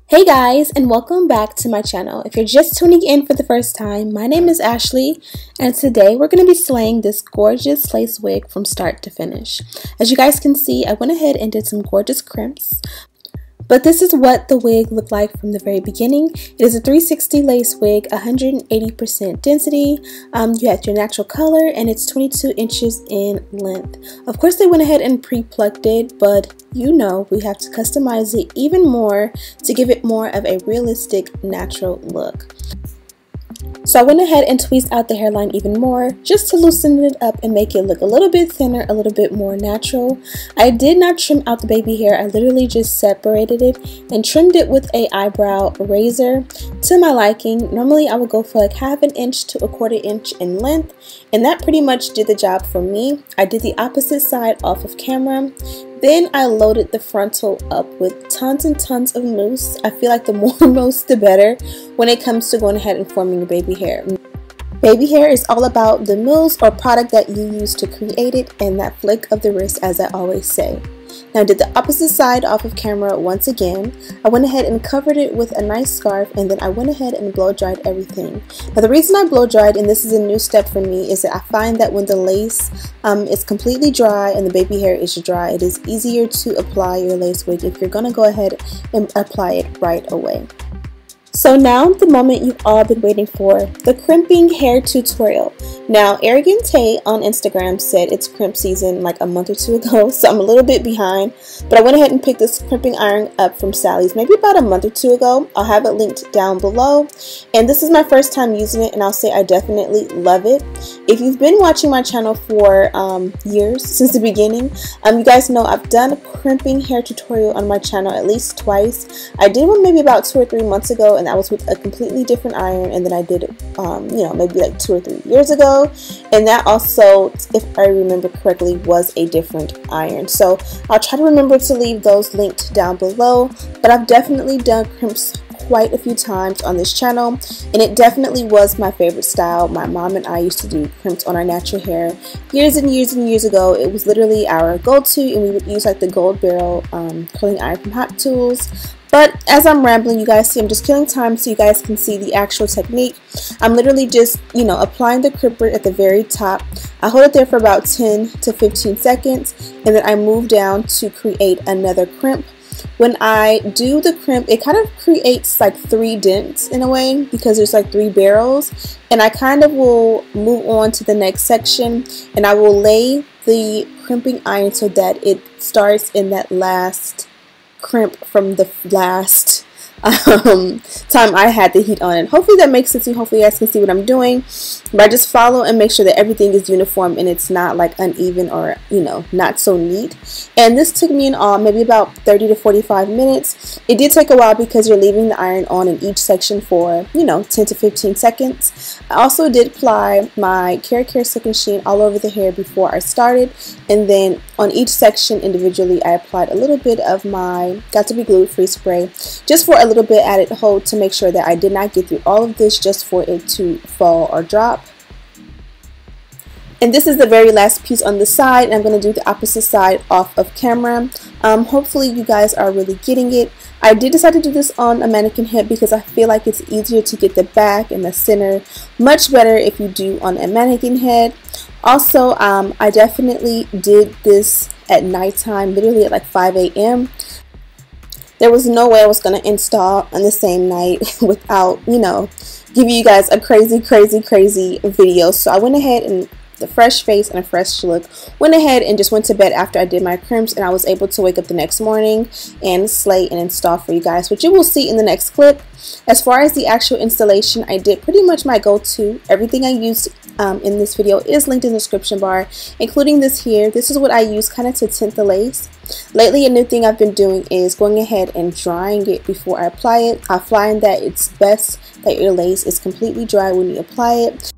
Hey guys, and welcome back to my channel. If you're just tuning in for the first time, my name is Ashley, and today we're going to be slaying this gorgeous lace wig from start to finish. As you guys can see, I went ahead and did some gorgeous crimps. But this is what the wig looked like from the very beginning. It is a 360 lace wig, 180% density. You have your natural color, and it's 22 inches in length. Of course, they went ahead and pre-plucked it, but you know we have to customize it even more to give it more of a realistic, natural look. So I went ahead and tweezed out the hairline even more just to loosen it up and make it look a little bit thinner, a little bit more natural. I did not trim out the baby hair. I literally just separated it and trimmed it with a eyebrow razor to my liking. Normally I would go for like ½ inch to ¼ inch in length, and that pretty much did the job for me. I did the opposite side off of camera. Then I loaded the frontal up with tons and tons of mousse. I feel like the more mousse the better when it comes to going ahead and forming your baby hair. Baby hair is all about the mousse or product that you use to create it and that flick of the wrist, as I always say. Now I did the opposite side off of camera once again. I went ahead and covered it with a nice scarf, and then I went ahead and blow dried everything. Now the reason I blow dried, and this is a new step for me, is that I find that when the lace is completely dry and the baby hair is dry, it is easier to apply your lace wig if you're going to go ahead and apply it right away. So now the moment you've all been waiting for, the crimping hair tutorial. Now Arrogant Tay on Instagram said it's crimp season like a month or two ago, so I'm a little bit behind, but I went ahead and picked this crimping iron up from Sally's maybe about a month or two ago. I'll have it linked down below, and this is my first time using it, and I'll say I definitely love it. If you've been watching my channel for years, since the beginning, you guys know I've done a crimping hair tutorial on my channel at least twice. I did one maybe about 2 or 3 months ago, and that was with a completely different iron, and then I did it maybe like 2 or 3 years ago, and that also, if I remember correctly, was a different iron. So I'll try to remember to leave those linked down below, but I've definitely done crimps quite a few times on this channel, and it definitely was my favorite style. My mom and I used to do crimps on our natural hair years and years and years ago. It was literally our go-to, and we would use like the gold barrel curling iron from Hot Tools. But as I'm rambling, you guys see I'm just killing time so you guys can see the actual technique. I'm literally just, applying the crimper at the very top. I hold it there for about 10 to 15 seconds, and then I move down to create another crimp. When I do the crimp, it kind of creates like 3 dents in a way because there's like 3 barrels, and I kind of will move on to the next section, and I will lay the crimping iron so that it starts in that last crimp from the last time I had the heat on it. Hopefully that makes sense to you. Hopefully you guys can see what I'm doing, but I just follow and make sure that everything is uniform and it's not like uneven or not so neat. And this took me in all maybe about 30 to 45 minutes. It did take a while because you're leaving the iron on in each section for 10 to 15 seconds. I also did apply my Care silk machine all over the hair before I started, and then on each section individually I applied a little bit of my Got to Be Glued free spray just for a little bit added hold to make sure that I did not get through all of this just for it to fall or drop. And this is the very last piece on the side, and I'm going to do the opposite side off of camera. Hopefully you guys are really getting it. I did decide to do this on a mannequin head because I feel like it's easier to get the back and the center much better if you do on a mannequin head. Also, I definitely did this at nighttime, literally at like 5 a.m. There was no way I was going to install on the same night without, giving you guys a crazy video. So I went ahead and the fresh face and a fresh look, went ahead and just went to bed after I did my crimps, and I was able to wake up the next morning and slay and install for you guys, which you will see in the next clip. As far as the actual installation, I did pretty much my go-to. Everything I used in this video is linked in the description bar, including this here. This is what I use kind of to tint the lace. Lately, a new thing I've been doing is going ahead and drying it before I apply it. I find that it's best that your lace is completely dry when you apply it,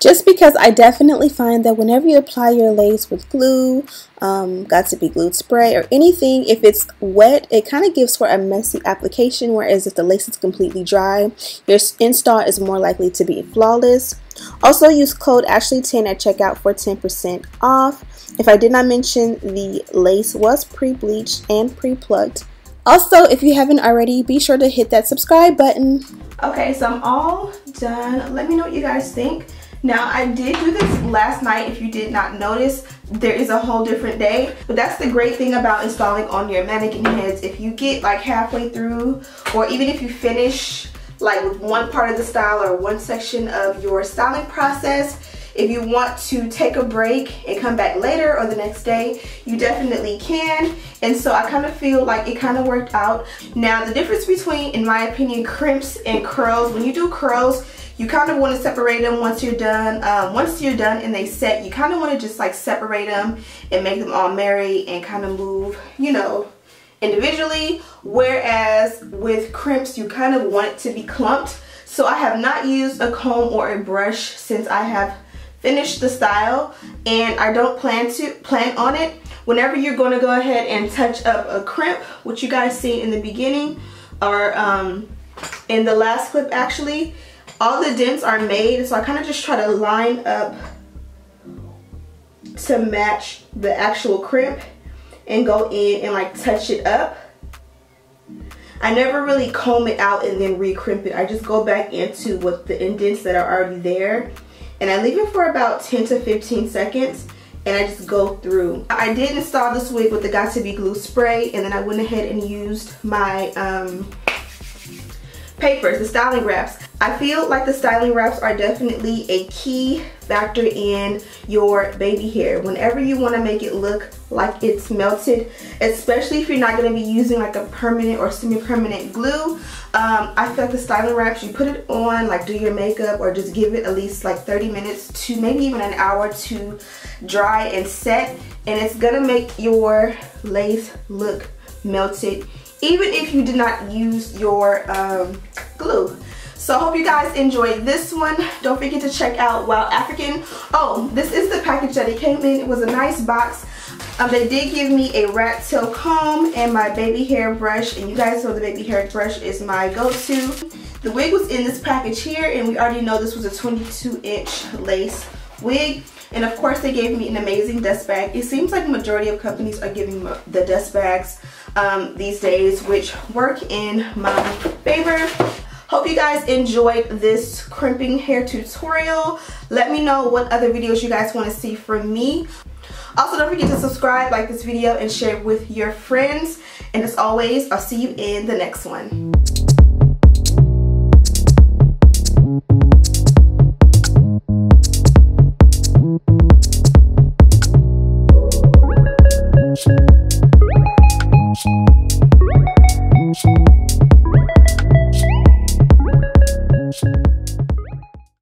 just because I definitely find that whenever you apply your lace with glue, Got to Be Glued spray, or anything, if it's wet, it kind of gives for a messy application, whereas if the lace is completely dry, your install is more likely to be flawless. Also, use code Ashley10 at checkout for 10% off. If I did not mention, the lace was pre-bleached and pre-plucked. Also, if you haven't already, be sure to hit that subscribe button. Okay, so I'm all done. Let me know what you guys think. Now, I did do this last night. If you did not notice, there is a whole different day. But that's the great thing about installing on your mannequin heads. If you get like halfway through, or even if you finish like with one part of the style or one section of your styling process, if you want to take a break and come back later or the next day, you definitely can. And so I kind of feel like it kind of worked out. Now, the difference between, in my opinion, crimps and curls, when you do curls, you kind of want to separate them once you're done. Once you're done and they set, you kind of want to just like separate them and make them all merry and kind of move, you know, individually. Whereas with crimps, you kind of want it to be clumped. So I have not used a comb or a brush since I have finished the style, and I don't plan on it. Whenever you're going to go ahead and touch up a crimp, which you guys see in the beginning or in the last clip actually, all the dents are made, so I kind of just try to line up to match the actual crimp and go in and like touch it up. I never really comb it out and then re-crimp it. I just go back into with the indents that are already there, and I leave it for about 10 to 15 seconds, and I just go through. I did install this wig with the Got To Be glue spray, and then I went ahead and used my papers, the styling wraps. I feel like the styling wraps are definitely a key factor in your baby hair. Whenever you want to make it look like it's melted, especially if you're not going to be using like a permanent or semi-permanent glue, I feel like the styling wraps, you put it on, like do your makeup, or just give it at least like 30 minutes to maybe even an hour to dry and set, and it's gonna make your lace look melted even if you did not use your glue. So I hope you guys enjoyed this one. Don't forget to check out WowAfrican. Oh, this is the package that it came in. It was a nice box. They did give me a rat tail comb and my baby hair brush, and you guys know the baby hair brush is my go-to. The wig was in this package here, and we already know this was a 22-inch lace wig. And of course, they gave me an amazing dust bag. It seems like the majority of companies are giving the dust bags these days, which work in my favor. Hope you guys enjoyed this crimping hair tutorial. Let me know what other videos you guys want to see from me. Also, don't forget to subscribe, like this video, and share it with your friends. And as always, I'll see you in the next one.